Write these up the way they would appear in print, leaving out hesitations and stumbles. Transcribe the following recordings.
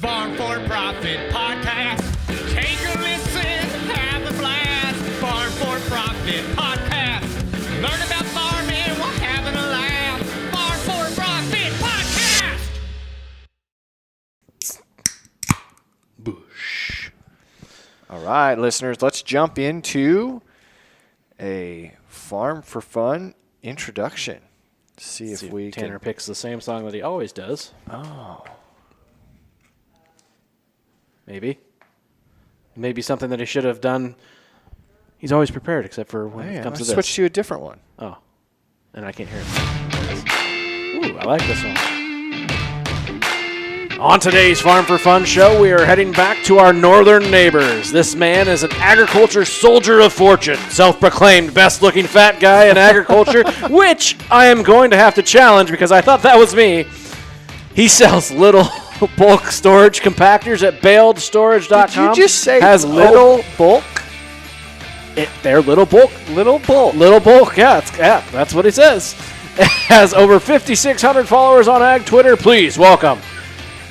Farm4Profit podcast. Take a listen, have a blast. Farm4Profit podcast. Learn about farming while having a laugh. Farm4Profit podcast. Bush. All right, listeners, let's jump into a Farm for Fun introduction. See if Tanner picks the same song that he always does. Oh. Maybe something that he should have done. He's always prepared, except for when it comes to this. Switch to a different one. Oh, and I can't hear it. Ooh, I like this one. On today's Farm for Fun show, we are heading back to our northern neighbors. This man is an agriculture soldier of fortune, self-proclaimed best-looking fat guy in agriculture, which I am going to have to challenge because I thought that was me. He sells little bulk storage compactors at baledstorage.com. Did you just say has little bulk? They're little bulk. Little bulk. Little bulk, yeah, that's what it says. It has over 5,600 followers on Ag Twitter. Please welcome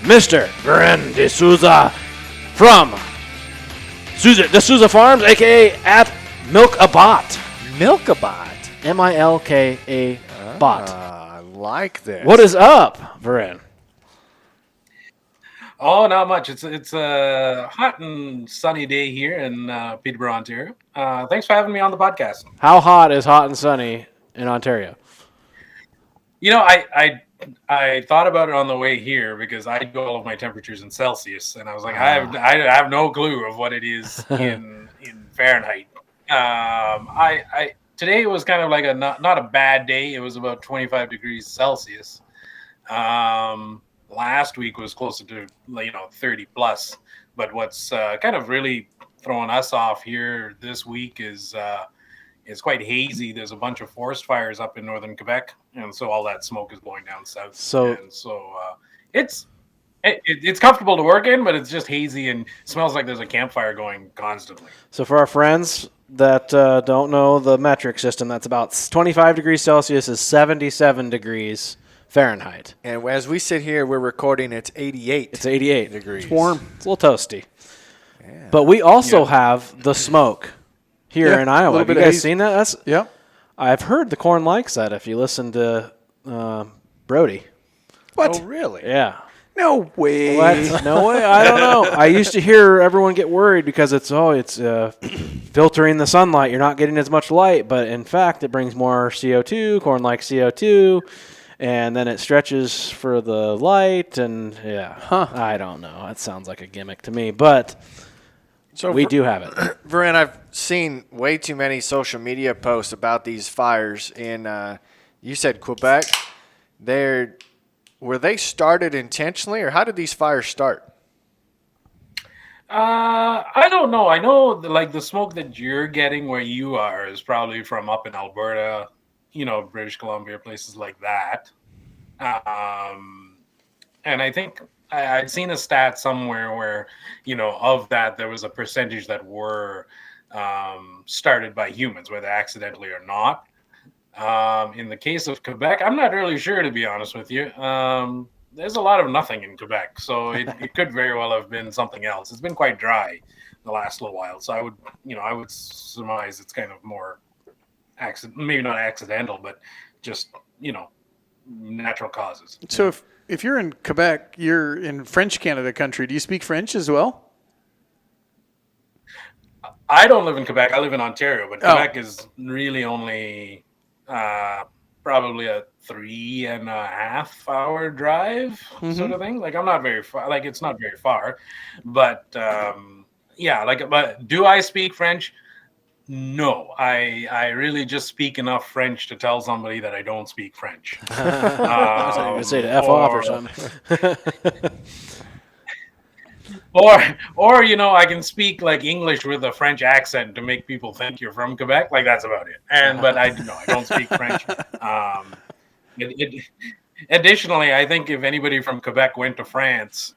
Mr. Viren de Souza from De Souza Farms, a.k.a. at Milk-a-Bot. Milk-a-Bot. Milka Bot. I like this. What is up, Viren? Oh, not much. It's a hot and sunny day here in Peterborough, Ontario. Thanks for having me on the podcast. How hot is hot and sunny in Ontario? You know, I thought about it on the way here because I do all of my temperatures in Celsius, and I was like, I have no clue of what it is in Fahrenheit. Today it was kind of like not a bad day. It was about 25 degrees Celsius. Last week was closer to 30 plus. But what's kind of really throwing us off here this week is it's quite hazy. There's a bunch of forest fires up in northern Quebec, and so all that smoke is blowing down south. So it's comfortable to work in, but it's just hazy and smells like there's a campfire going constantly. So for our friends that don't know the metric system, that's about 25 degrees Celsius is 77 degrees Fahrenheit. And as we sit here, we're recording, it's 88. It's 88 degrees. It's warm. It's a little toasty. Yeah. But we also have the smoke here in Iowa. Have you guys seen that? I've heard the corn likes that if you listen to Brody. What? Oh, really? Yeah. No way. What? No way? I don't know. I used to hear everyone get worried because it's filtering the sunlight. You're not getting as much light, but in fact, it brings more CO2, corn likes CO2, and then it stretches for the light, and I don't know. That sounds like a gimmick to me, but so we do have it. Viren, I've seen way too many social media posts about these fires in, you said Quebec. Were they started intentionally, or how did these fires start? I don't know. I know the smoke that you're getting where you are is probably from up in Alberta, British Columbia, places like that. And I think I'd seen a stat somewhere where, of that, there was a percentage that were started by humans, whether accidentally or not. In the case of Quebec, I'm not really sure, to be honest with you. There's a lot of nothing in Quebec, so it could very well have been something else. It's been quite dry the last little while, so I would surmise it's kind of more maybe not accidental, but just natural causes. So if you're in Quebec, you're in French Canada country. Do you speak French as well? I don't live in Quebec. I live in Ontario, but Quebec is really only probably a 3.5 hour drive sort of thing. Like I'm not very far. Like it's not very far, but but do I speak French? No, I really just speak enough French to tell somebody that I don't speak French. I was going to say to F off or something. Or I can speak like English with a French accent to make people think you're from Quebec. Like that's about it. But I don't speak French. Additionally, I think if anybody from Quebec went to France,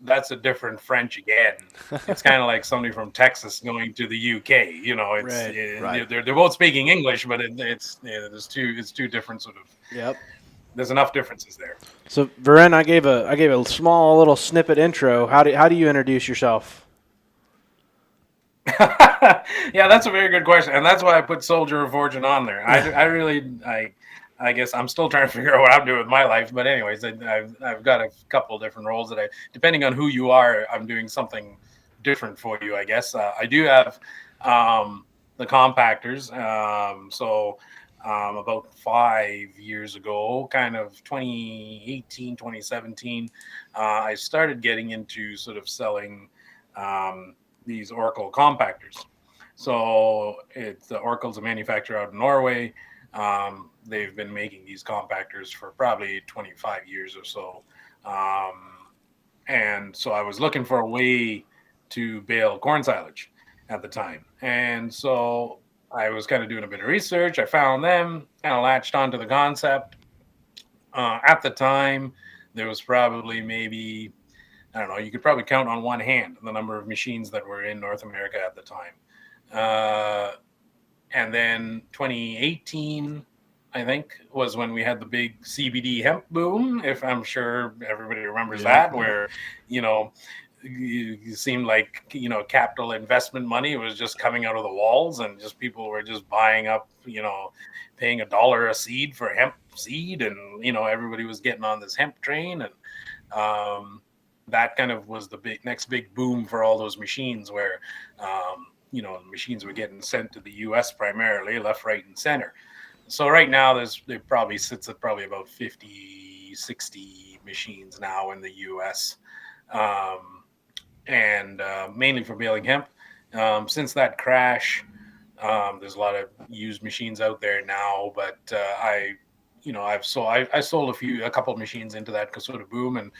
that's a different French again. It's kind of like somebody from Texas going to the UK. They're both speaking English, but it's two different sort of there's enough differences there. So, Viren, I gave a small little snippet intro. How do you introduce yourself? Yeah, that's a very good question, and that's why I put Soldier of Fortune on there. I guess I'm still trying to figure out what I'm doing with my life. But anyways, I've got a couple different roles that depending on who you are, I'm doing something different for you. I guess I do have the compactors. About 5 years ago, kind of 2018, 2017, I started getting into sort of selling these Oracle compactors. So Oracle's a manufacturer out in Norway. They've been making these compactors for probably 25 years or so. And so I was looking for a way to bale corn silage at the time. And so I was kind of doing a bit of research. I found them, kind of latched onto the concept. At the time, there was probably maybe, I don't know, you could probably count on one hand the number of machines that were in North America at the time. And then 2018, I think, was when we had the big CBD hemp boom. If I'm sure everybody remembers that, where, you seemed like, capital investment money was just coming out of the walls and just people were just buying up, paying $1 a seed for hemp seed. And, everybody was getting on this hemp train. And that kind of was the next big boom for all those machines where, machines were getting sent to the U.S. primarily, left, right, and center. So right now, it probably sits at probably about 50, 60 machines now in the U.S. And mainly for baling hemp. Since that crash, there's a lot of used machines out there now, but I sold a couple of machines into that sort of boom, and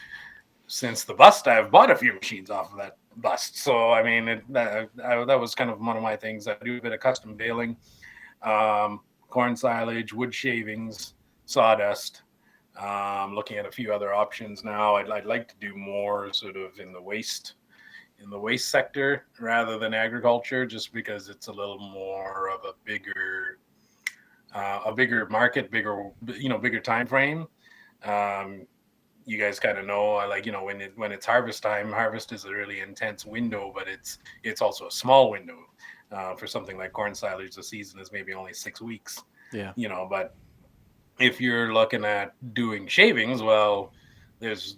since the bust, I've bought a few machines off of that bust. So I mean, that was kind of one of my things. I do a bit of custom baling, corn silage, wood shavings, sawdust. Looking at a few other options now. I'd like to do more sort of in the waste sector rather than agriculture, just because it's a little more of a bigger market, bigger time frame. You guys kind of know, when it's harvest time, harvest is a really intense window, but it's also a small window. For something like corn silage, the season is maybe only 6 weeks. Yeah. But if you're looking at doing shavings, well, there's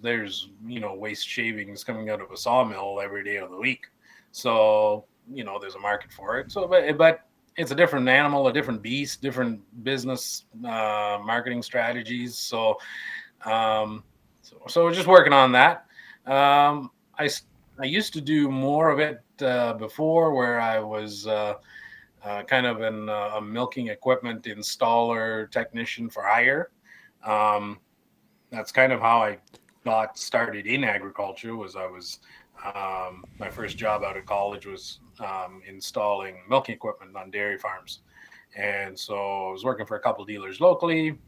waste shavings coming out of a sawmill every day of the week. So, there's a market for it. So, but it's a different animal, a different beast, different business marketing strategies. So we're just working on that. I used to do more of it before, where I was kind of a milking equipment installer technician for hire. That's kind of how I got started in agriculture. My first job out of college was installing milking equipment on dairy farms. And so I was working for a couple of dealers locally.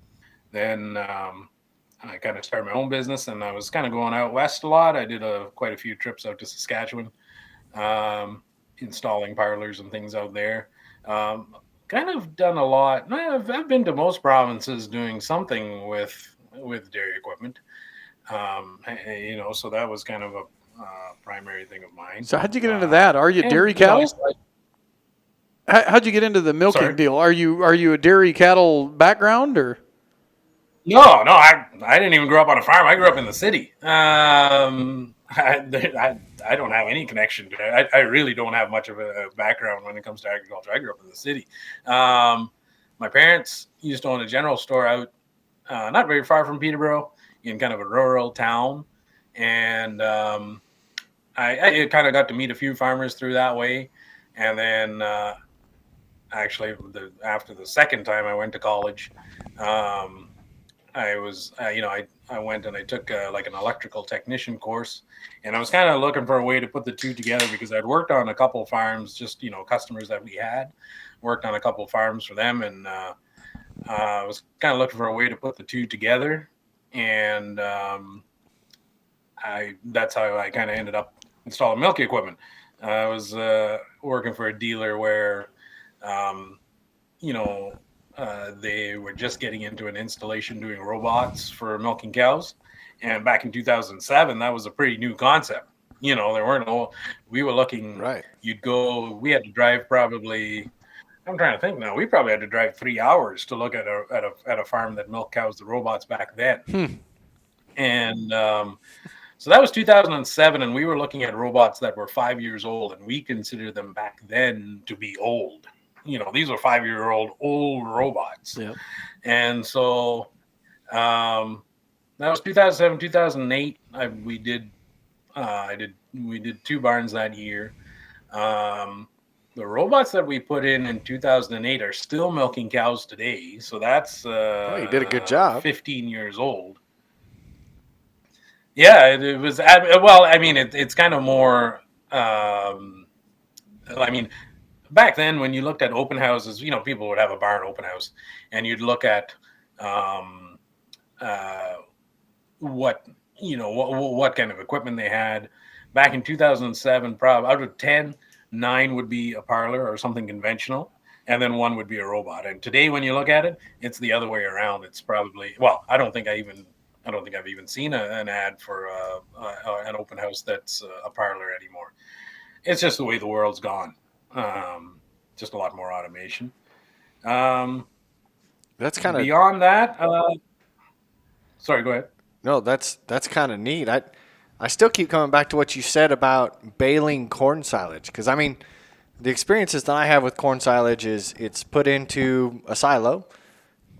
Then I kind of started my own business, and I was kind of going out west a lot. I did quite a few trips out to Saskatchewan, installing parlors and things out there. Kind of done a lot. I've been to most provinces doing something with dairy equipment. So that was kind of a primary thing of mine. So how'd you get into that? Are you dairy cattle? How'd you get into the milking deal? Are you a dairy cattle background or? No, I didn't even grow up on a farm. I grew up in the city. I don't have any connection to it. I really don't have much of a background when it comes to agriculture. I grew up in the city. My parents used to own a general store out not very far from Peterborough, in kind of a rural town. And I kind of got to meet a few farmers through that way. And then actually, after the second time I went to college, I went and I took like an electrical technician course, and I was kind of looking for a way to put the two together, because I'd worked on a couple of farms, just, customers that we had, worked on a couple of farms for them. And I was kind of looking for a way to put the two together. And that's how I kind of ended up installing milking equipment. I was working for a dealer where, they were just getting into an installation doing robots for milking cows. And back in 2007, that was a pretty new concept. You know, there weren't no, we were looking, Right. we had to drive probably, I'm trying to think now, we probably had to drive 3 hours to look at a farm that milked cows, the robots back then. And so that was 2007, and we were looking at robots that were 5 years old, and we considered them back then to be old. You know, these were 5-year-old old robots. Yep. And so that was 2007, 2008. We did 2 barns that year. The robots that we put in 2008 are still milking cows today. So that's you did a good job. 15 years old. Yeah, it was. Well, I mean, it's kind of more. I mean, back then when you looked at open houses, you know, people would have a barn open house, and you'd look at what kind of equipment they had. Back in 2007, probably out of 10, 9 would be a parlor or something conventional, and then 1 would be a robot. And today, when you look at it, it's the other way around. It's probably, well, I don't think I've even seen an ad for an open house that's a parlor anymore. It's just the way the world's gone. Just a lot more automation. That's kind of beyond that. Sorry, go ahead. no. That's kind of neat. I still keep coming back to what you said about baling corn silage, because I mean, the experiences that I have with corn silage is it's put into a silo,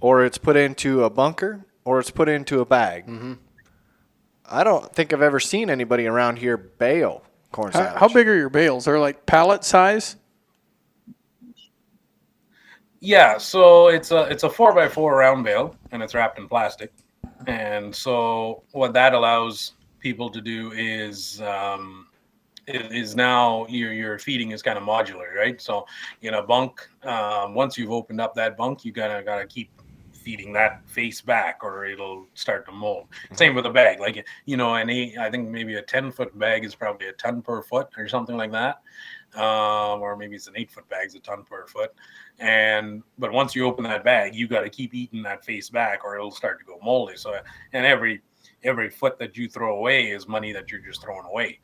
or it's put into a bunker, or it's put into a bag. Mm-hmm. I don't think I've ever seen anybody around here bale corn silage. How big are your bales? They're like pallet size? Yeah, so it's a 4x4 round bale, and it's wrapped in plastic. And so what that allows people to do is now your feeding is kind of modular, right? So in a bunk, once you've opened up that bunk, you gotta keep feeding that face back, or it'll start to mold. Same with a bag, like, you know, I think maybe a 10-foot bag is probably a ton per foot or something like that, or maybe it's an 8-foot bag is a ton per foot. But once you open that bag, you got to keep eating that face back, or it'll start to go moldy. So, and every foot that you throw away is money that you're just throwing away.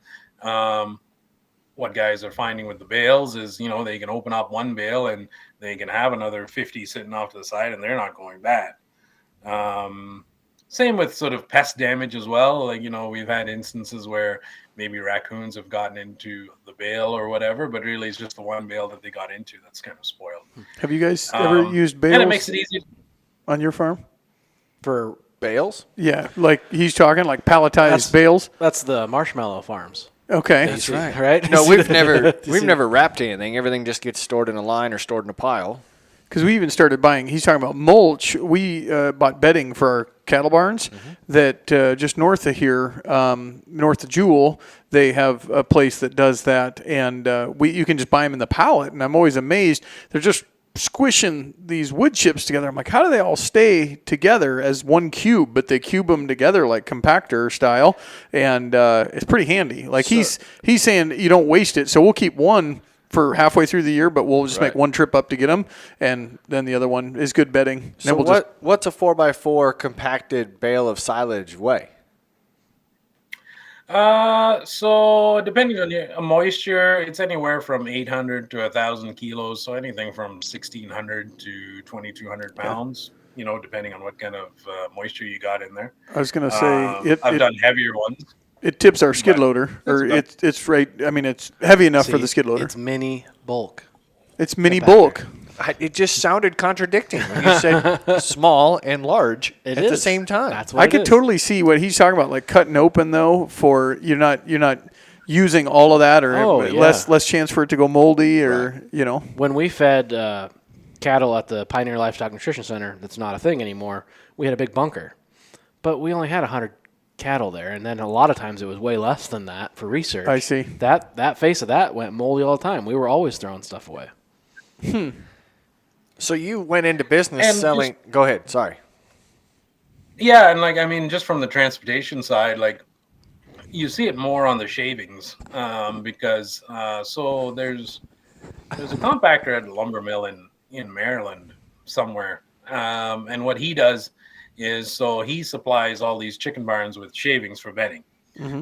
What guys are finding with the bales is, you know, they can open up one bale and they can have another 50 sitting off to the side, and they're not going bad. Same with sort of pest damage as well. Like, you know, we've had instances where maybe raccoons have gotten into the bale or whatever, but really it's just the one bale that they got into that's kind of spoiled. Have you guys ever used bales and it makes it easier on your farm? For bales? Yeah, like he's talking like palletized bales. That's the marshmallow farms. Okay. That's right. Right? No, we've never wrapped anything. Everything just gets stored in a line or stored in a pile. Because we even started buying, he's talking about mulch. We bought bedding for our cattle barns that just north of here, north of Jewel, they have a place that does that. And you can just buy them in the pallet. And I'm always amazed. They're just squishing these wood chips together. I'm like, how do they all stay together as one cube? But they cube them together like compactor style. And it's pretty handy. Like he's saying you don't waste it. So we'll keep one for halfway through the year, but we'll just make one trip up to get them, and then the other one is good bedding. So what's a 4x4 compacted bale of silage weigh? So depending on your moisture, it's anywhere from 800 to 1,000 kilos. So anything from 1,600 to 2,200 pounds. You know, depending on what kind of moisture you got in there. I was going to say I've done heavier ones. It tips our skid loader, or it's right. I mean, it's heavy enough for the skid loader. It's mini bulk. It's mini bulk. It just sounded contradicting when you said small and large at the same time. That's what I could totally see what he's talking about, like cutting open though. For you're not using all of that, or less chance for it to go moldy, or you know. When we fed cattle at the Pioneer Livestock Nutrition Center, that's not a thing anymore. We had a big bunker, but we only had 100 cattle there, and then a lot of times it was way less than that for research. I see. That face of that went moldy all the time. We were always throwing stuff away. So you went into business selling. Go ahead. Sorry. Yeah, and like, I mean, just from the transportation side, like you see it more on the shavings, because so there's a compactor at a lumber mill in Maryland somewhere. And what he does is, so he supplies all these chicken barns with shavings for bedding.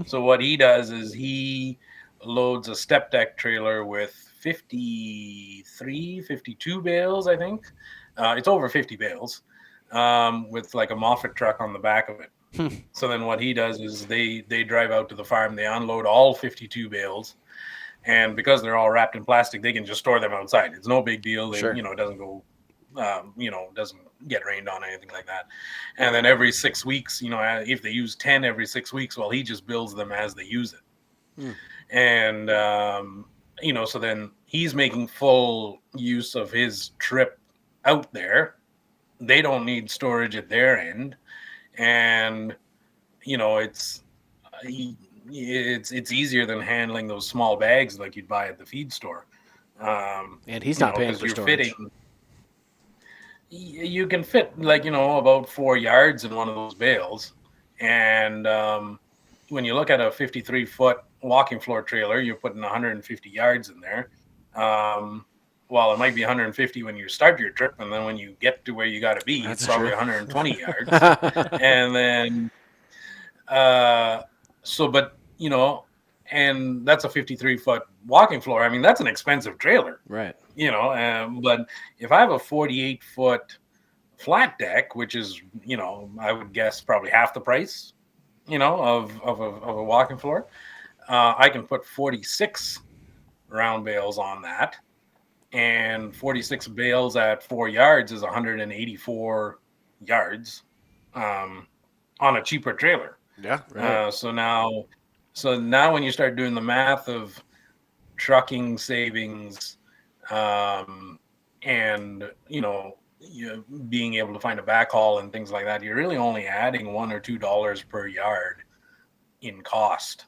So what he does is he loads a step deck trailer with 53, 52 bales, I think. It's over 50 bales, with like a Moffat truck on the back of it. So then what he does is they drive out to the farm, they unload all 52 bales, and because they're all wrapped in plastic, they can just store them outside. It's no big deal. They, Sure. it doesn't go, doesn't get rained on or anything like that. And then every 6 weeks, if they use 10 every 6 weeks, well, he just builds them as they use it. And, so then he's making full use of his trip out there. They don't need storage at their end. And, it's easier than handling those small bags like you'd buy at the feed store. And he's not paying for storage. You can fit about 4 yards in one of those bales. And when you look at a 53-foot walking floor trailer, you're putting 150 yards in there. Well, it might be 150 when you start your trip, and then when you get to where you got to be, it's probably 120 yards. And then, and that's a 53-foot walking floor. I mean, that's an expensive trailer. Right. But if I have a 48-foot flat deck, which is, I would guess probably half the price, of a walking floor, I can put 46 round bales on that. And 46 bales at 4 yards is 184 yards on a cheaper trailer. Yeah. Right. So now when you start doing the math of trucking savings, and being able to find a backhaul and things like that, you're really only adding $1 or $2 per yard in cost,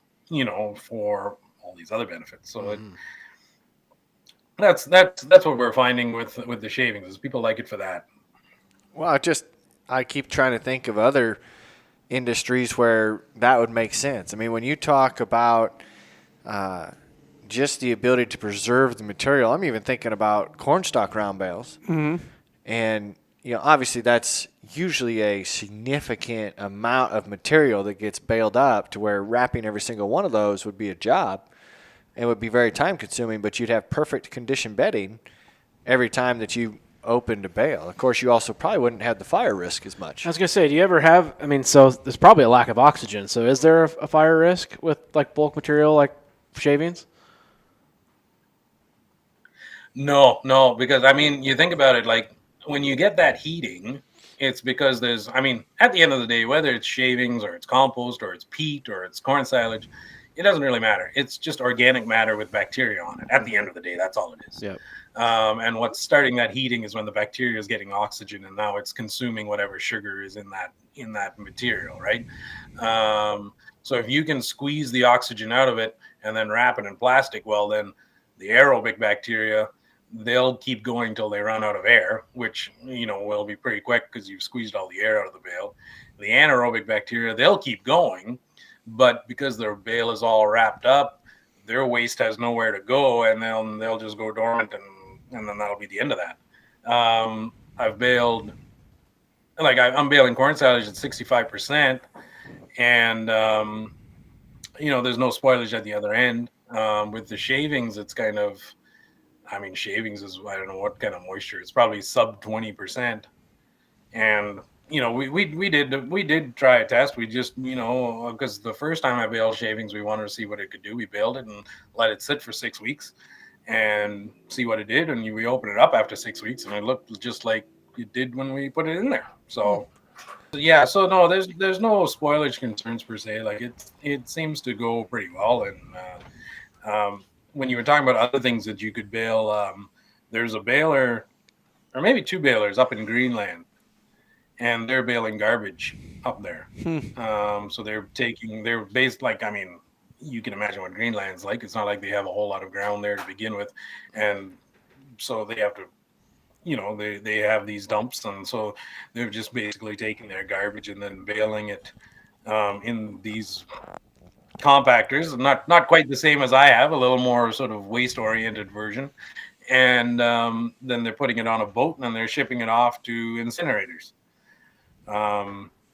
for all these other benefits. So that's what we're finding with the shavings, is people like it for that. Well, I keep trying to think of other industries where that would make sense. I mean, when you talk about just the ability to preserve the material, I'm even thinking about cornstalk round bales. And, obviously that's usually a significant amount of material that gets baled up to where wrapping every single one of those would be a job. It would be very time consuming, but you'd have perfect condition bedding every time that you opened a bale. Of course, you also probably wouldn't have the fire risk as much. I was going to say, do you ever have, so there's probably a lack of oxygen. So is there a fire risk with like bulk material like shavings? No, because you think about it, like when you get that heating, it's because there's, at the end of the day, whether it's shavings or it's compost or it's peat or it's corn silage, it doesn't really matter. It's just organic matter with bacteria on it. At the end of the day, that's all it is. Yep. And what's starting that heating is when the bacteria is getting oxygen, and now it's consuming whatever sugar is in that material, right? So if you can squeeze the oxygen out of it and then wrap it in plastic, well, then the aerobic bacteria, they'll keep going till they run out of air, which will be pretty quick because you've squeezed all the air out of the bale. The anaerobic bacteria, they'll keep going. But because their bale is all wrapped up, their waste has nowhere to go, and they'll just go dormant, and then that'll be the end of that. I've baled, I'm baling corn silage at 65%, and there's no spoilage at the other end. With the shavings, it's kind of, shavings is, I don't know what kind of moisture. It's probably sub 20%, and we did try a test. We just, because the first time I baled shavings, we wanted to see what it could do. We baled it and let it sit for 6 weeks and see what it did. And we opened it up after 6 weeks, and it looked just like it did when we put it in there. So, yeah. So no, there's no spoilage concerns per se. Like it seems to go pretty well. And when you were talking about other things that you could bale, there's a baler, or maybe two balers up in Greenland. And they're baling garbage up there. So they're based you can imagine what Greenland's like. It's not like they have a whole lot of ground there to begin with. And so they have to, they have these dumps. And so they're just basically taking their garbage and then baling it in these compactors. Not quite the same as I have, a little more sort of waste-oriented version. and then they're putting it on a boat and then they're shipping it off to incinerators,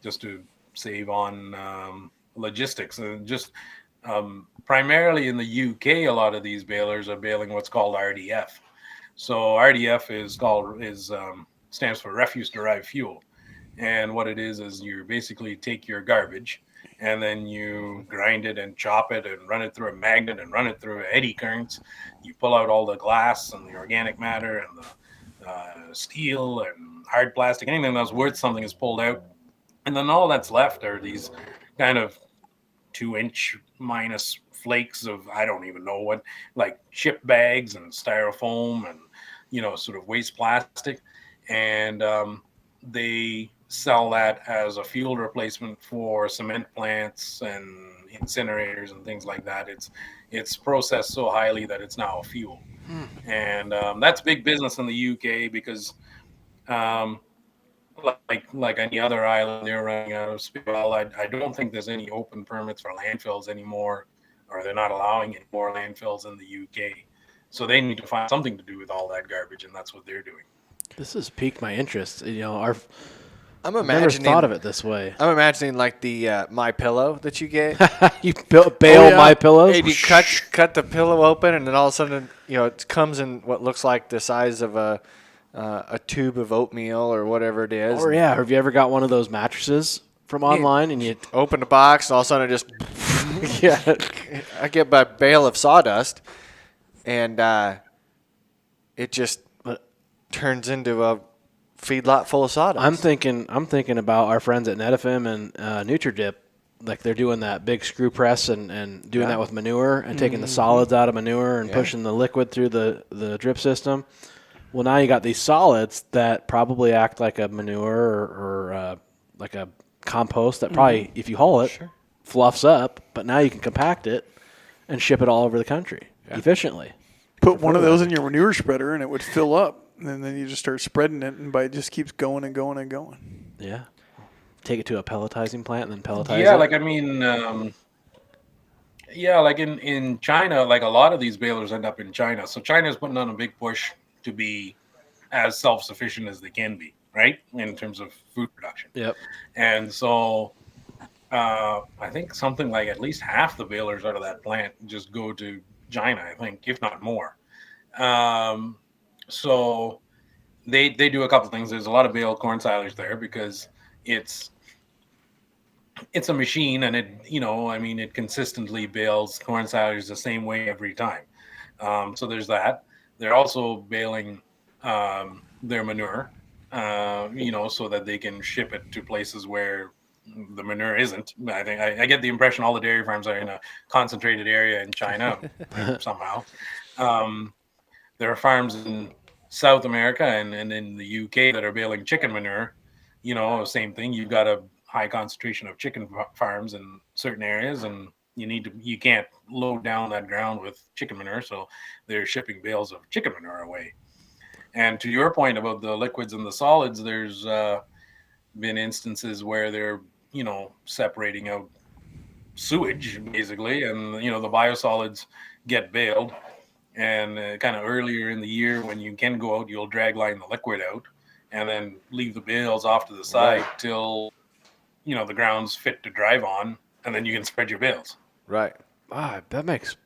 just to save on logistics. And just primarily in the UK, a lot of these balers are baling what's called RDF. So RDF stands for refuse derived fuel, and what it is you basically take your garbage and then you grind it and chop it and run it through a magnet and run it through eddy currents. You pull out all the glass and the organic matter and the steel and hard plastic. Anything that's worth something is pulled out, and then all that's left are these kind of 2 inch minus flakes of I don't even know what, like chip bags and styrofoam and sort of waste plastic, and they sell that as a fuel replacement for cement plants and incinerators and things like that. It's processed so highly that it's now a fuel, and that's big business in the UK because um, like any other island, they're running out of space. Well, I don't think there's any open permits for landfills anymore, or they're not allowing any more landfills in the UK. So they need to find something to do with all that garbage, and that's what they're doing. This has piqued my interest. I'm Never imagining. thought of it this way. I'm imagining like the My Pillow that you get. You bail yeah. my pillows. And you cut the pillow open, and then all of a sudden, it comes in what looks like the size of a tube of oatmeal or whatever it is. Or yeah, have you ever got one of those mattresses from online and you Open the box, and all of a sudden it just yeah, I get my bale of sawdust, and it just turns into a feedlot full of sawdust. I'm thinking about our friends at NetFM and NutriDip. Like they're doing that big screw press and doing that with manure and taking the solids out of manure and pushing the liquid through the drip system. Well, now you got these solids that probably act like a manure or like a compost that probably, if you haul it, fluffs up. But now you can compact it and ship it all over the country efficiently. Put one of those in your manure spreader and it would fill up. And then you just start spreading it, and it just keeps going and going and going. Yeah. Take it to a pelletizing plant and then pelletize Yeah, it. like I mean, like in China, like a lot of these balers end up in China. So China's putting on a big push to be as self-sufficient as they can be, right, in terms of food production. Yep. And so I think something like at least half the balers out of that plant just go to China, I think, if not more. So they do a couple things. There's a lot of bale corn silage there because it's a machine, and it consistently bales corn silage the same way every time. So there's that. They're also baling their manure, so that they can ship it to places where the manure isn't. I think I get the impression all the dairy farms are in a concentrated area in China somehow. There are farms in South America and in the UK that are baling chicken manure. Same thing. You've got a high concentration of chicken farms in certain areas, and you can't load down that ground with chicken manure, so they're shipping bales of chicken manure away. And to your point about the liquids and the solids, there's been instances where they're separating out sewage basically, and the biosolids get baled. And kind of earlier in the year, when you can go out, you'll drag line the liquid out and then leave the bales off to the side till the ground's fit to drive on, and then you can spread your bales. Right. Ah, that makes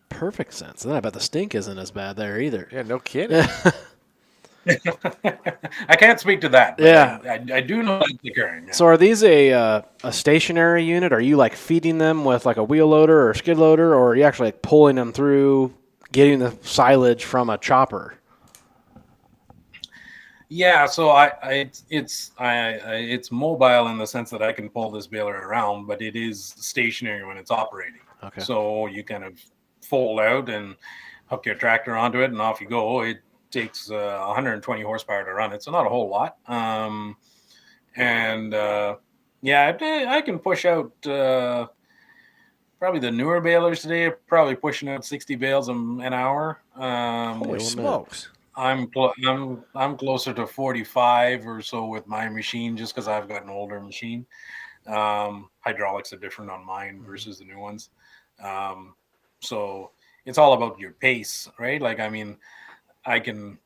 perfect sense. And then I bet the stink isn't as bad there either. Yeah, no kidding. I can't speak to that. But Yeah. I do know that's occurring. Yeah. So are these a stationary unit? Are you like feeding them with like a wheel loader or skid loader, or are you actually like pulling them through, getting the silage from a chopper? Yeah, so it's mobile in the sense that I can pull this baler around, but it is stationary when it's operating. Okay. So you kind of fold out and hook your tractor onto it, and off you go. It takes 120 horsepower to run it, so not a whole lot. I can push out probably the newer balers today are probably pushing out 60 bales an hour. Holy smokes. I'm closer to 45 or so with my machine, just because I've got an older machine. Hydraulics are different on mine versus the new ones. So it's all about your pace, right? Like, I mean, I can,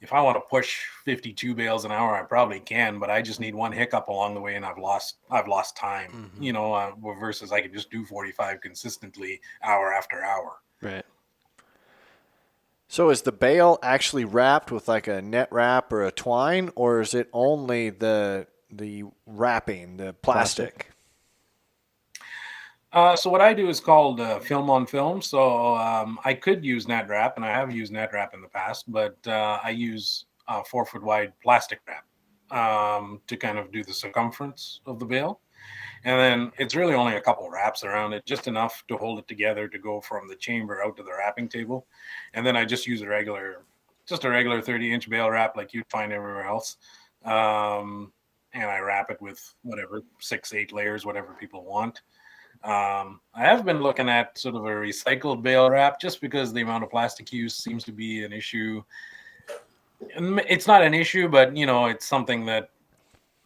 if I want to push 52 bales an hour, I probably can, but I just need one hiccup along the way, and I've lost time. Versus I can just do 45 consistently, hour after hour. Right. So is the bale actually wrapped with like a net wrap or a twine, or is it only the wrapping, the plastic? So what I do is called film on film. So I could use net wrap, and I have used net wrap in the past, but I use 4-foot wide plastic wrap to kind of do the circumference of the bale. And then it's really only a couple wraps around it, just enough to hold it together to go from the chamber out to the wrapping table. And then I just use a regular 30-inch bale wrap like you'd find everywhere else. And I wrap it with whatever, 6-8 layers, whatever people want. I have been looking at sort of a recycled bale wrap just because the amount of plastic use seems to be an issue. It's not an issue, but it's something that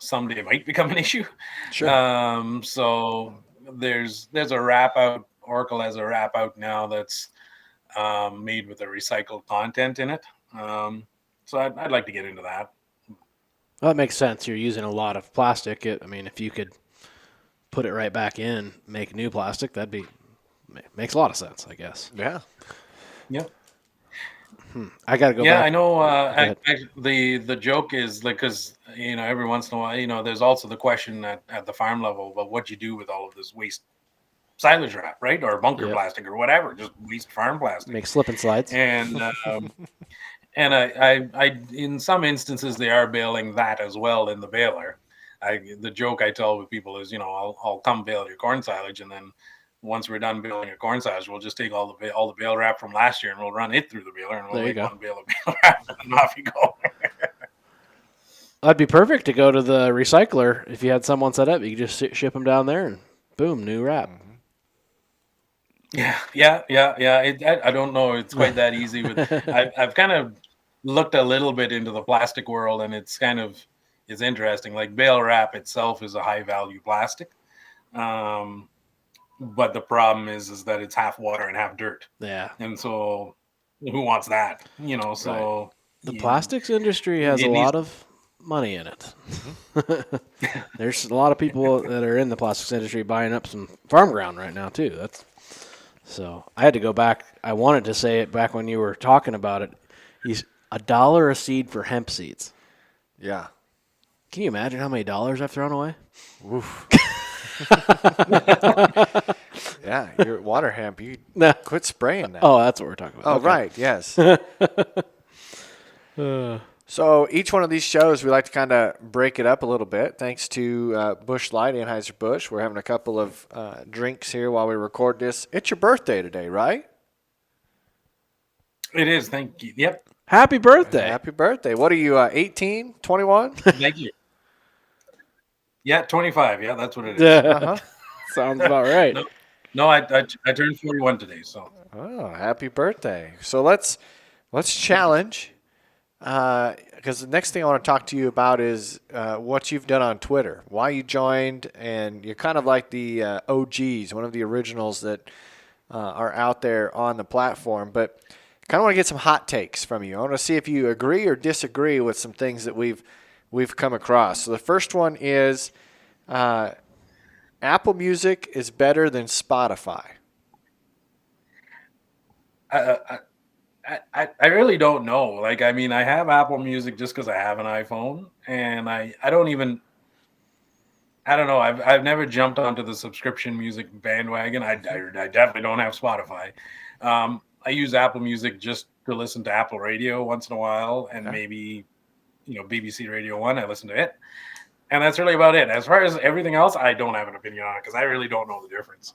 someday might become an issue. Sure. So there's a wrap out. Oracle has a wrap out now that's made with a recycled content in it. So I'd like to get into that. Well, that makes sense. You're using a lot of plastic. If you could put it right back in, make new plastic, makes a lot of sense, I guess. Yeah. Yep. I got to go back. Yeah, I know. The joke is like, because every once in a while, there's also the question at the farm level about what you do with all of this waste silage wrap, right, or bunker plastic or whatever, just waste farm plastic. Make slip and slides. And and I in some instances they are baling that as well in the baler. The joke I tell with people is, I'll come bale your corn silage, and then once we're done baling your corn silage, we'll just take all the bale wrap from last year and we'll run it through the baler, and we'll make one bale of bale wrap, and off you go. That'd be perfect to go to the recycler. If you had someone set up, you could just ship them down there and boom, new wrap. Yeah. I don't know. It's quite that easy. But I've kind of looked a little bit into the plastic world, and it's interesting. Like bale wrap itself is a high value plastic. But the problem is that it's half water and half dirt. Yeah. And so who wants that? So right. The plastics industry has a lot of money in it. There's a lot of people that are in the plastics industry buying up some farm ground right now too. So I had to go back. I wanted to say it back when you were talking about it. He's $1 a seed for hemp seeds. Yeah. Can you imagine how many dollars I've thrown away? Oof. Yeah, your water hemp. You quit spraying that. Oh, that's what we're talking about. Oh, okay. right. Yes. So each one of these shows, we like to kind of break it up a little bit. Thanks to Busch Light, Anheuser-Busch. We're having a couple of drinks here while we record this. It's your birthday today, right? it is. Thank you. Yep. Happy birthday. Happy birthday. What are you, 18, 21? Thank you. Yeah, 25. Yeah, that's what it is. Uh-huh. Sounds about right. No, I turned 41 today, so. Oh, happy birthday. So let's challenge, because the next thing I want to talk to you about is what you've done on Twitter, why you joined, and you're kind of like the OGs, one of the originals that are out there on the platform. But kind of want to get some hot takes from you. I want to see if you agree or disagree with some things that we've come across. So the first one is Apple Music is better than Spotify. I really don't know. Like, I mean, I have Apple Music just because I have an iPhone, and I don't know. I've never jumped onto the subscription music bandwagon. I definitely don't have Spotify. I use Apple Music just to listen to Apple Radio once in a while, and maybe BBC Radio 1. I listen to it, and that's really about it. As far as everything else, I don't have an opinion on it because I really don't know the difference.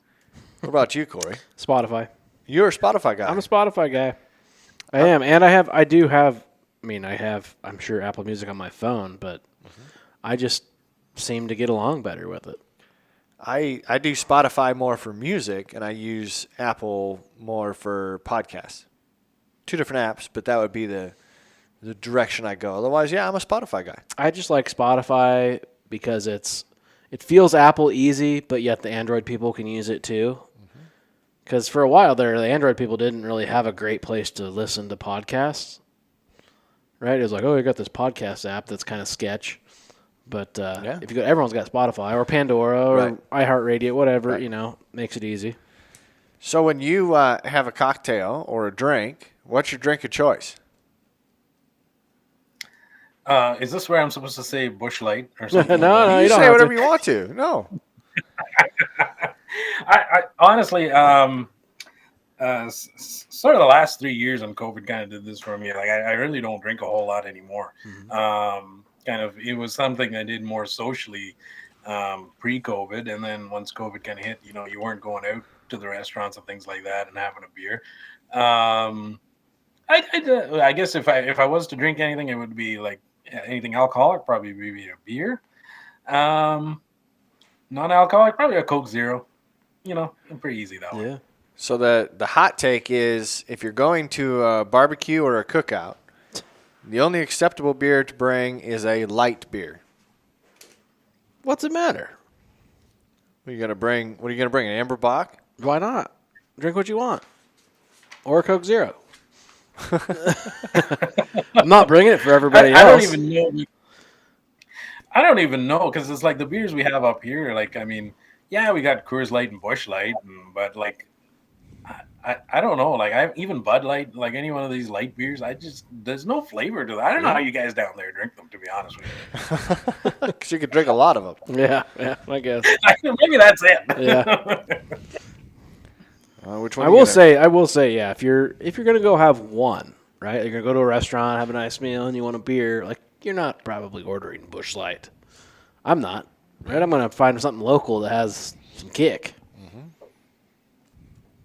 What about you, Corey? Spotify. You're a Spotify guy. I'm a Spotify guy. I am, and I have, I'm sure, Apple Music on my phone, but I just seem to get along better with it. I do Spotify more for music, and I use Apple more for podcasts. Two different apps, but that would be the direction I go. Otherwise, yeah, I'm a Spotify guy. I just like Spotify because it feels Apple easy, but yet the Android people can use it too. Because for a while there, the Android people didn't really have a great place to listen to podcasts. right? It was like, oh, you got this podcast app that's kind of sketch. But Yeah. if you go, everyone's got Spotify or Pandora or Right. iHeartRadio, whatever, Right. Makes it easy. So when you have a cocktail or a drink, what's your drink of choice? Is this where I'm supposed to say Bush Light or something? No, like that? no, You you don't say have whatever to. you want to. No. I honestly, sort of the last 3 years when COVID kind of did this for me. Like I really don't drink a whole lot anymore. Kind of, it was something I did more socially pre-COVID, and then once COVID kind of hit, you weren't going out to the restaurants and things like that and having a beer. I guess if I was to drink anything, it would be like anything alcoholic, probably be a beer. Non-alcoholic, probably a Coke Zero. Pretty easy that one. Yeah. So the hot take is if you're going to a barbecue or a cookout, the only acceptable beer to bring is a light beer. What's it matter? What are you gonna bring? What are you gonna bring? An Amber Bock? Why not? Drink what you want. Or a Coke Zero. I'm not bringing it for everybody I else. don't even know. I don't even know because it's like the beers we have up here. Like, I mean, yeah, we got Coors Light and Busch Light, but like, I don't know. Like, even Bud Light, like any one of these light beers, there's no flavor to that. I don't know how you guys down there drink them, to be honest with you. Because you could drink a lot of them. Yeah, I guess. Maybe that's it. Yeah. Which one? I will say, yeah. If you're gonna go have one, right? You're gonna go to a restaurant, have a nice meal, and you want a beer. Like, you're not probably ordering Busch Light. I'm not. Right? I'm gonna find something local that has some kick.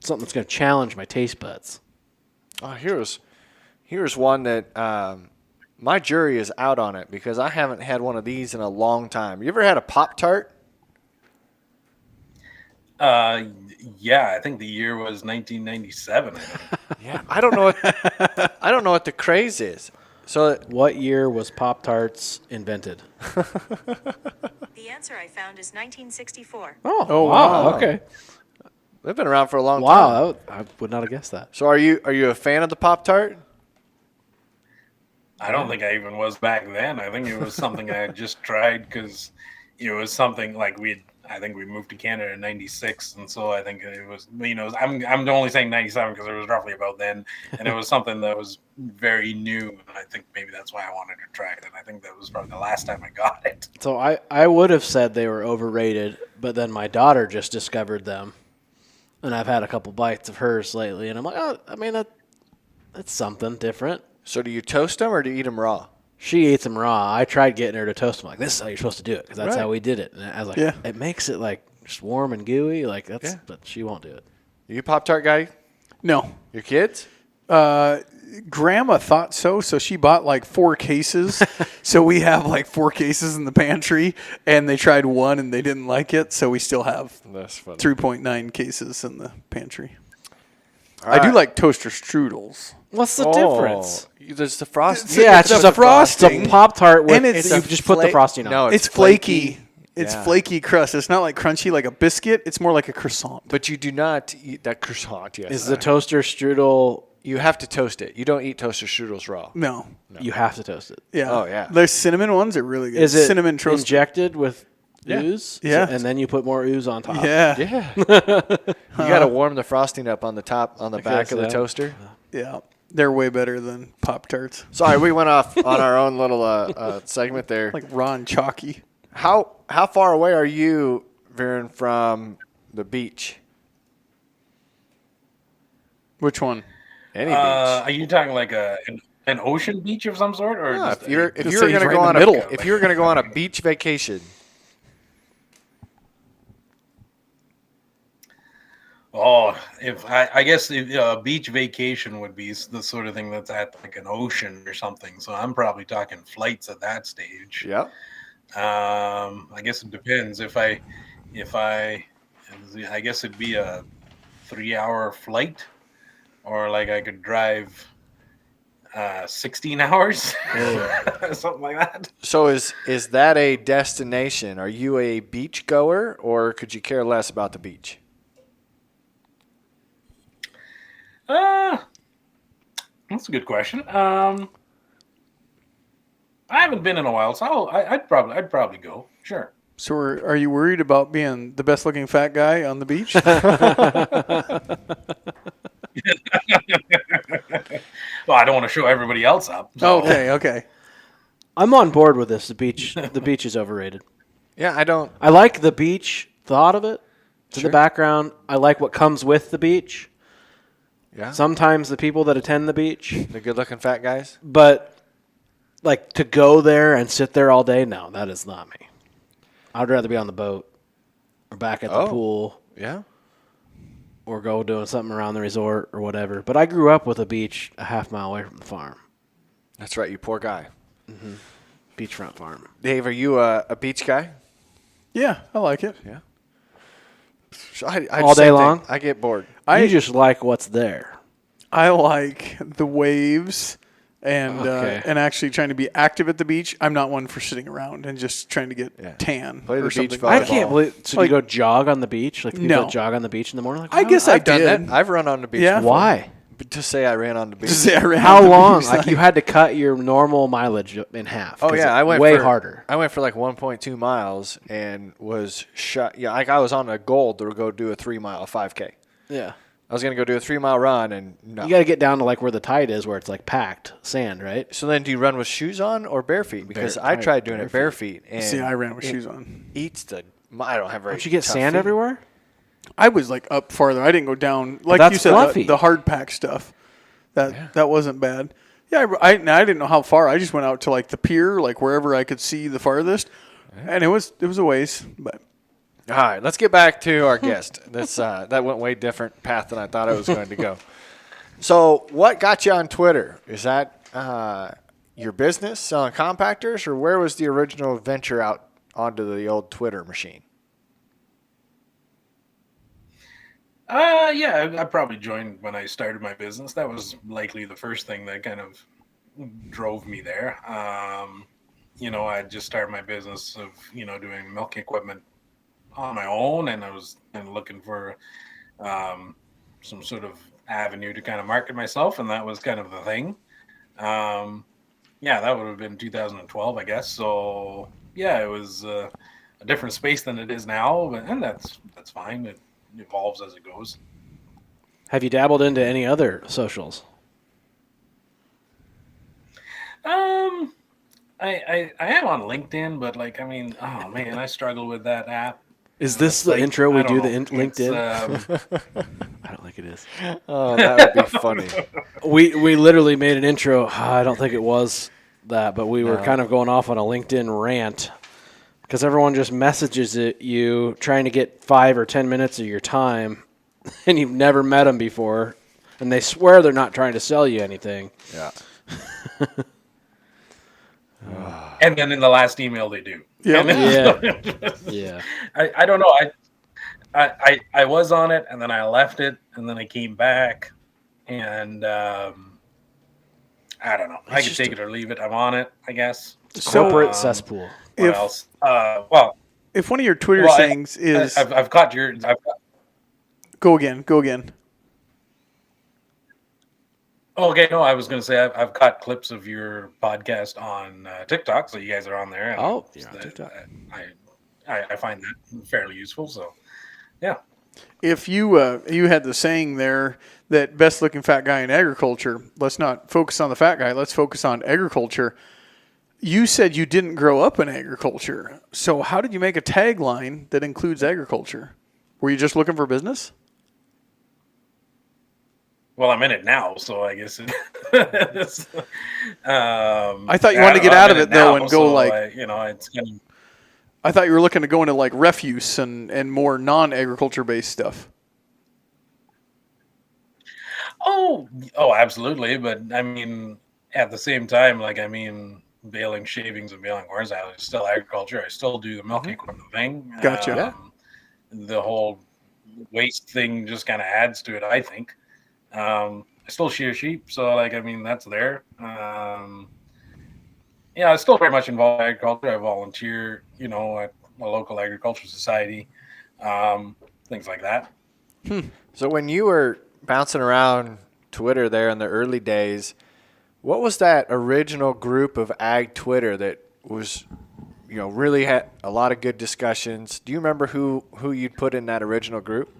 Something that's gonna challenge my taste buds. Oh, here's one that my jury is out on it because I haven't had one of these in a long time. You ever had a Pop-Tart? Yeah, I think the year was 1997. Yeah, I don't know what the craze is. So What year was Pop-Tarts invented? The answer I found is 1964. Oh, wow. wow. Okay. they've been around for a long time. Wow, I would not have guessed that. So are you a fan of the Pop-Tart? I don't think I even was back then. I think it was something I had just tried because it was something like I think we moved to Canada in '96, and so I think it was. I'm only saying '97 because it was roughly about then, and it was something that was very new. And I think maybe that's why I wanted to try it. And I think that was probably the last time I got it. So I would have said they were overrated, but then my daughter just discovered them, and I've had a couple bites of hers lately, and I'm like, oh, I mean that's something different. So do you toast them or do you eat them raw? She eats them raw. I tried getting her to toast them. Like, this is how you're supposed to do it because that's Right. how we did it. And I was like, Yeah. it makes it like just warm and gooey. Like that's, Yeah. but she won't do it. You Pop-Tart guy? No. Your kids? Grandma thought so she bought like 4 cases. So we have like 4 cases in the pantry, and they tried one and they didn't like it, so we still have That's funny. 3.9 cases in the pantry. All I do right. like toaster strudels. What's the difference? There's the frost. Yeah, it's the just a frosting. It's a Pop-Tart with And it's you a just put the frosting on. No, it. It's flaky. It's Yeah. flaky crust. It's not like crunchy like a biscuit. It's more like a croissant. But you do not eat that croissant. Yes. Is the toaster strudel? You have to toast it. You don't eat toaster strudels raw. No. You have to toast it. Yeah. Oh, yeah. There's cinnamon ones are really good. Is it cinnamon toast? injected with Yeah. ooze? Yeah. And then you put more ooze on top. Yeah. Yeah. You got to warm the frosting up on the top, on the back guess of the so. toaster. Yeah. They're way better than Pop-Tarts. Sorry, we went off on our own little segment there. Like Ron Chalky. How far away are you, Viren, from the beach? Which one? Any beach? Are you talking like an ocean beach of some sort, or Yeah, just if you're Just going say to he's right go in on the middle. if you were going to go on a beach vacation, Oh, if I guess a beach vacation would be the sort of thing that's at like an ocean or something. So I'm probably talking flights at that stage. yeah. I guess it depends. I guess it'd be a 3-hour flight, or like I could drive 16 hours, something like that. So is that a destination? Are you a beach goer, or could you care less about the beach? That's a good question. haven't been in a while, so I'd probably go. Sure. So are you worried about being the best looking fat guy on the beach? Well, I don't want to show everybody else up. So. Okay. I'm on board with this. The beach is overrated. Yeah, I don't. I like the beach thought of it. In Sure. the background, I like what comes with the beach. Yeah. Sometimes the people that attend the beach, The good-looking fat guys. but like to go there and sit there all day, no, that is not me. I'd rather be on the boat or back at the Oh. pool Yeah. or go doing something around the resort or whatever. But I grew up with a beach a half mile away from the farm, That's right. You poor guy. beachfront farm. Dave, are you a beach guy? Yeah, I like it. Yeah. I All day same thing. long? I get bored. You just like what's there. I like the waves and Okay. and actually trying to be active at the beach. I'm not one for sitting around and just trying to get Yeah. tan Play the or beach something. I volleyball. can't believe. So Like- you go jog on the beach? Like people No. that jog on the beach in the morning? Like, I wow. guess I've done did. that. I've run on the beach. Yeah. before. Why? To say I ran on the beach. Just say I ran How on the long? beach, Like you had to cut your normal mileage in half. Oh 'cause yeah, it's I went way for, harder. I went for like 1.2 miles and was shot. Yeah, like I was on a goal to go do a 3-mile 5K. Yeah. I was gonna go do a 3-mile run and no. You got to get down to like where the tide is, where it's like packed sand, right? So then, do you run with shoes on or bare feet? Because I Bare- tried doing bare it bare feet, and See, I ran with it shoes on. Eats the. I don't have very. Don't you get tough sand feet. everywhere? I was like up farther. I didn't go down like that's you said. fluffy. The hard pack stuff. That wasn't bad. Yeah, I didn't know how far. I just went out to like the pier, like wherever I could see the farthest, and it was a ways. But All right, let's get back to our guest. That went way different path than I thought it was going to go. So, what got you on Twitter? Is that your business selling compactors, or where was the original venture out onto the old Twitter machine? Yeah, I probably joined when I started my business. That was likely the first thing that kind of drove me there. I just started my business of, doing milk equipment on my own, and I was kind of looking for some sort of avenue to kind of market myself, and that was kind of the thing. That would have been 2012, I guess. So, yeah, it was a different space than it is now, and that's fine. It evolves as it goes. Have you dabbled into any other socials? I am on LinkedIn, but oh man, I struggle with that app. Is this the intro we I don't do the know. LinkedIn? I don't think it is. Oh, that would be funny. We literally made an intro. I don't think it was that, but we were kind of going off on a LinkedIn rant because everyone just messages you trying to get 5 or 10 minutes of your time, and you've never met them before, and they swear they're not trying to sell you anything. Yeah. And then in the last email they do. Yeah. And then- Yeah. I don't know. I was on it, and then I left it, and then I came back, and I don't know. I can take it or leave it. I'm on it, I guess. Corporate cesspool. What If- else? Well, if one of your Twitter Well, sayings is I've got your. go again. Okay, no, I was going to say I've got clips of your podcast on TikTok, so you guys are on there. And Oh, yeah, TikTok. I find that fairly useful. So, yeah. If you had the saying there that best looking fat guy in agriculture, let's not focus on the fat guy, let's focus on agriculture. You said you didn't grow up in agriculture. So how did you make a tagline that includes agriculture? Were you just looking for business? Well, I'm in it now, so I guess it. I thought you wanted to get out of it though and go it's kind of. I thought you were looking to go into like refuse and more non-agriculture based stuff. Oh, absolutely. But I mean, at the same time, baling shavings and baling corn salad is still agriculture. I still do the milk equipment thing. Gotcha. The whole waste thing just kind of adds to it, I think. I still shear sheep, so that's there. I still very much involved in agriculture. I volunteer, at a local agriculture society, things like that. So when you were bouncing around Twitter there in the early days, What was that original group of ag Twitter that was, really had a lot of good discussions? Do you remember who you'd put in that original group?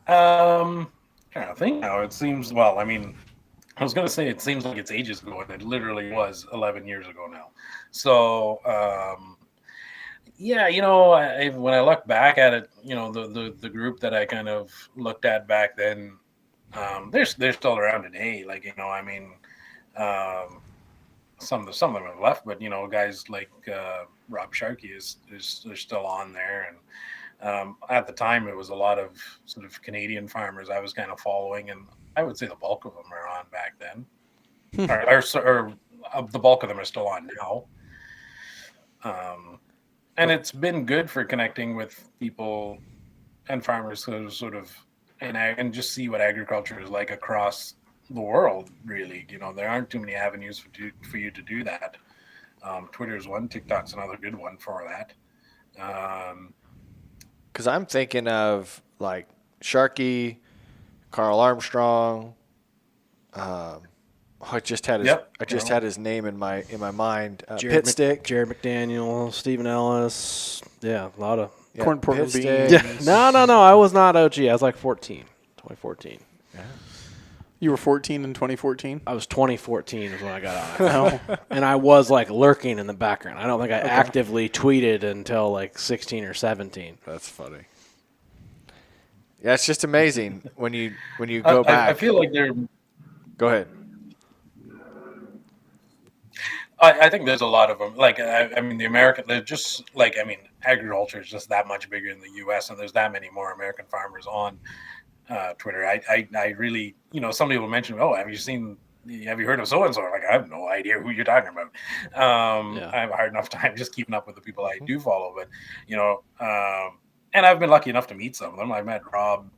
Trying to think now. It seems, well, I mean, I was going to say it seems like it's ages ago, and it literally was 11 years ago now. So, yeah, when I look back at it, the group that I kind of looked at back then, they're still around today. Like, I mean, some of them have left, but guys like Rob Sharkey is still on there, and at the time it was a lot of sort of Canadian farmers I was kind of following, and I would say the bulk of them are on back then, or the bulk of them are still on now. And it's been good for connecting with people and farmers who sort of and just see what agriculture is like across the world. Really, there aren't too many avenues for you to do that. Twitter is one, TikTok's another good one for that. Because I'm thinking of like Sharkey, Carl Armstrong. I just had his name in my mind. Pit Stick, Jared McDaniel, Stephen Ellis. Yeah, a lot of Corn, pork, and beans. Yeah. No. I was not OG. I was like 2014. Yeah. You were 14 in 2014? I was 2014 is when I got on it. And I was like lurking in the background. I don't think I actively tweeted until like 16 or 17. That's funny. Yeah, it's just amazing when you go back. I feel like they're. Go ahead. I think there's a lot of them. Like, I mean, they're just like, I mean, agriculture is just that much bigger in the U.S. and there's that many more American farmers on Twitter. I really, some people mention, have you heard of so and so? Like, I have no idea who you're talking about. I have a hard enough time just keeping up with the people I do follow, but and I've been lucky enough to meet some of them. I met Rob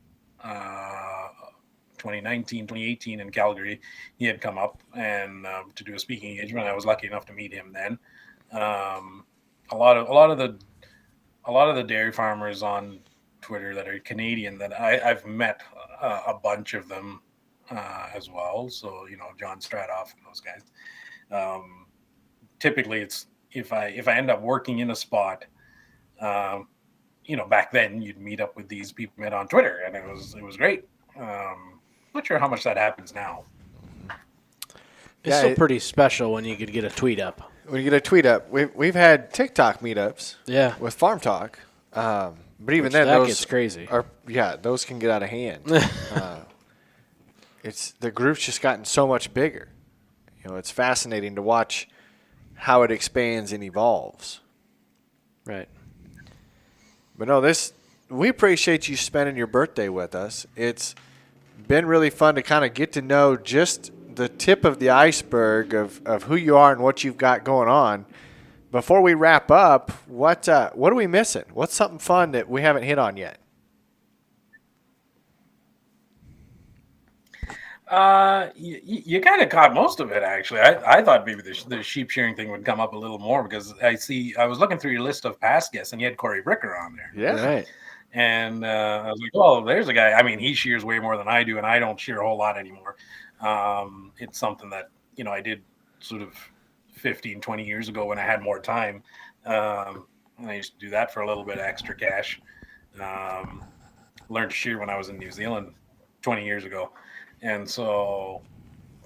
2019, 2018 in Calgary. He had come up and to do a speaking engagement. I was lucky enough to meet him then. A lot of the dairy farmers on Twitter that are Canadian that I've met a bunch of them as well. So John Stratoff and those guys. Typically, it's if I end up working in a spot. Back then you'd meet up with these people met on Twitter, and it was great. Not sure how much that happens now. It's still pretty special when you could get a tweet up. When you get a tweet up, we've had TikTok meetups. Yeah. With Farm Talk, but even then, that those gets crazy. Those can get out of hand. It's the group's just gotten so much bigger. It's fascinating to watch how it expands and evolves. Right. But no, we appreciate you spending your birthday with us. It's been really fun to kind of get to know just the tip of the iceberg of who you are and what you've got going on. Before we wrap up, what are we missing? What's something fun that we haven't hit on yet? You kind of caught most of it, actually. I thought maybe the sheep shearing thing would come up a little more because I was looking through your list of past guests and you had Corey Bricker on there. Yeah. Right. And I was like, oh, there's a guy. I mean, he shears way more than I do, and I don't shear a whole lot anymore. It's something that, I did sort of 15, 20 years ago when I had more time. And I used to do that for a little bit of extra cash. Learned to shear when I was in New Zealand 20 years ago. And so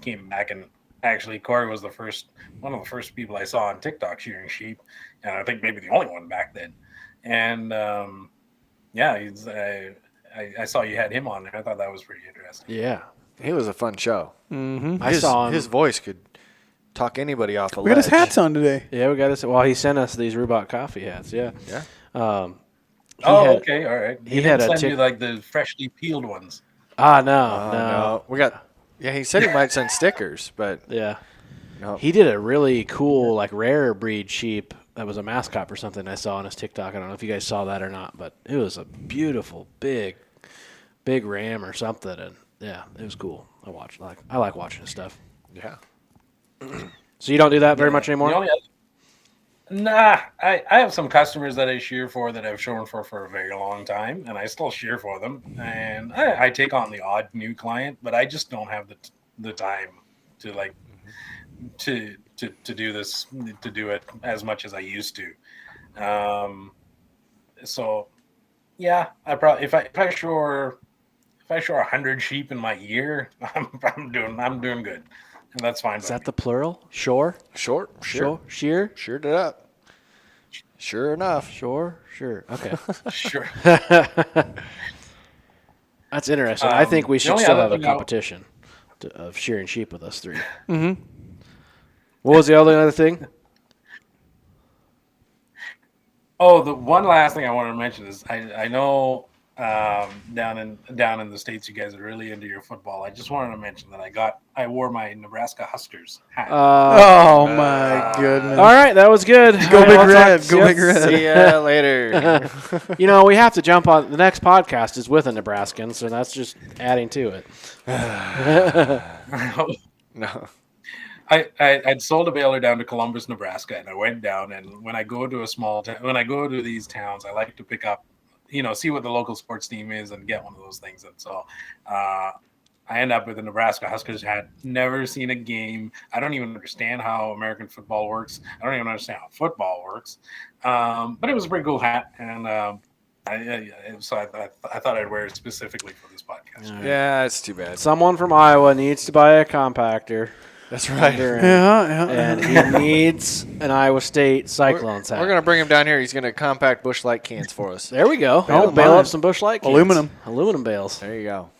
came back, and actually Corey was one of the first people I saw on TikTok shearing sheep. And I think maybe the only one back then. And, I saw you had him on there. I thought that was pretty interesting. Yeah, it was a fun show. Mm-hmm. I saw him. His voice could talk anybody off a ledge. We got his hats on today. Yeah, we got this. Well, he sent us these Rubot coffee hats. Yeah. Yeah. Okay, all right. He had didn't send you like the freshly peeled ones. No. We got. Yeah, he said he might send stickers, but Yeah. no. He did a really cool, like, rare breed sheep that was a mascot for something I saw on his TikTok. I don't know if you guys saw that or not, but it was a beautiful, big ram or something. And, yeah, it was cool. I like watching his stuff. Yeah. So you don't do that very much anymore? Nah, I have some customers that I shear for that I've shown for a very long time, and I still shear for them. And I take on the odd new client, but I just don't have the time to like to do this to do it as much as I used to. So yeah, I probably if I shore 100 sheep in my year, I'm doing good, and that's fine. Is that the plural? Shore? Short, Shore? Shear? Sheared it up. Sure enough. Shore? Sure. Okay. sure? That's interesting. I think we the should only still other have a thing I'll- competition of shearing sheep with us three. Mm-hmm. What was the other thing? Oh, the one last thing I wanted to mention is I know down in the States you guys are really into your football. I just wanted to mention that I wore my Nebraska Huskers hat. Oh my goodness. All right, that was good. Go All Big right, Red. Go yep. Big Red. See ya later. You know, we have to jump on the next podcast is with a Nebraskan, so that's just adding to it. No. I'd sold a baler down to Columbus, Nebraska, and I went down. And when I go to when I go to these towns, I like to pick up, see what the local sports team is and get one of those things. And so I end up with a Nebraska Huskers hat. Never seen a game. I don't even understand how American football works. I don't even understand how football works. But it was a pretty cool hat, and I thought I'd wear it specifically for this podcast. Yeah, it's too bad. Someone from Iowa needs to buy a compactor. That's right. And he needs an Iowa State Cyclones hat. We're going to bring him down here. He's going to compact Busch Light cans for us. There we go. Oh, Bail my. up some Busch Light cans. Aluminum bales. There you go.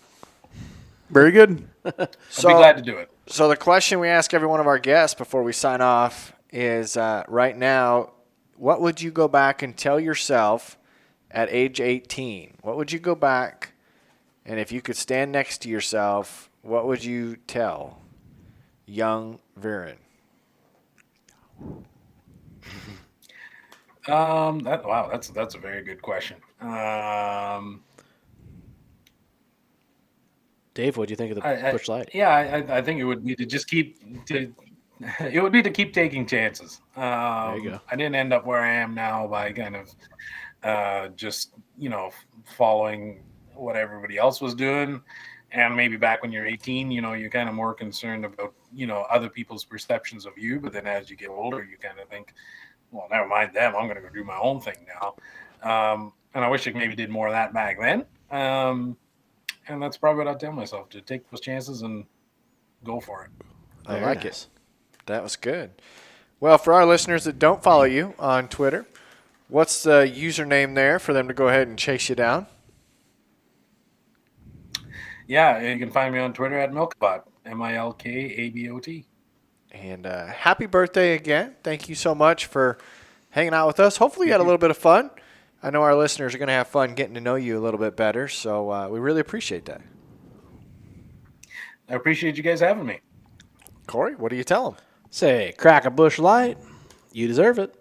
Very good. I'd be glad to do it. So the question we ask every one of our guests before we sign off is right now, what would you go back and tell yourself at age 18? What would you go back, and if you could stand next to yourself, what would you tell young Viren? That's a very good question. Dave, what do you think of the Busch Light? Yeah, I think it would be to just it would be to keep taking chances. There you go. I didn't end up where I am now by kind of just following what everybody else was doing. And maybe back when you're 18, you're kind of more concerned about, other people's perceptions of you. But then as you get older, you kind of think, well, never mind them. I'm going to go do my own thing now. And I wish I maybe did more of that back then. And that's probably what I'd tell myself, to take those chances and go for it. I like it. That was good. Well, for our listeners that don't follow you on Twitter, what's the username there for them to go ahead and chase you down? Yeah, you can find me on Twitter at Milkbot, MILKABOT. And happy birthday again. Thank you so much for hanging out with us. Hopefully you had a little bit of fun. I know our listeners are going to have fun getting to know you a little bit better, so we really appreciate that. I appreciate you guys having me. Corey, what do you tell them? Say, crack a Busch Light. You deserve it.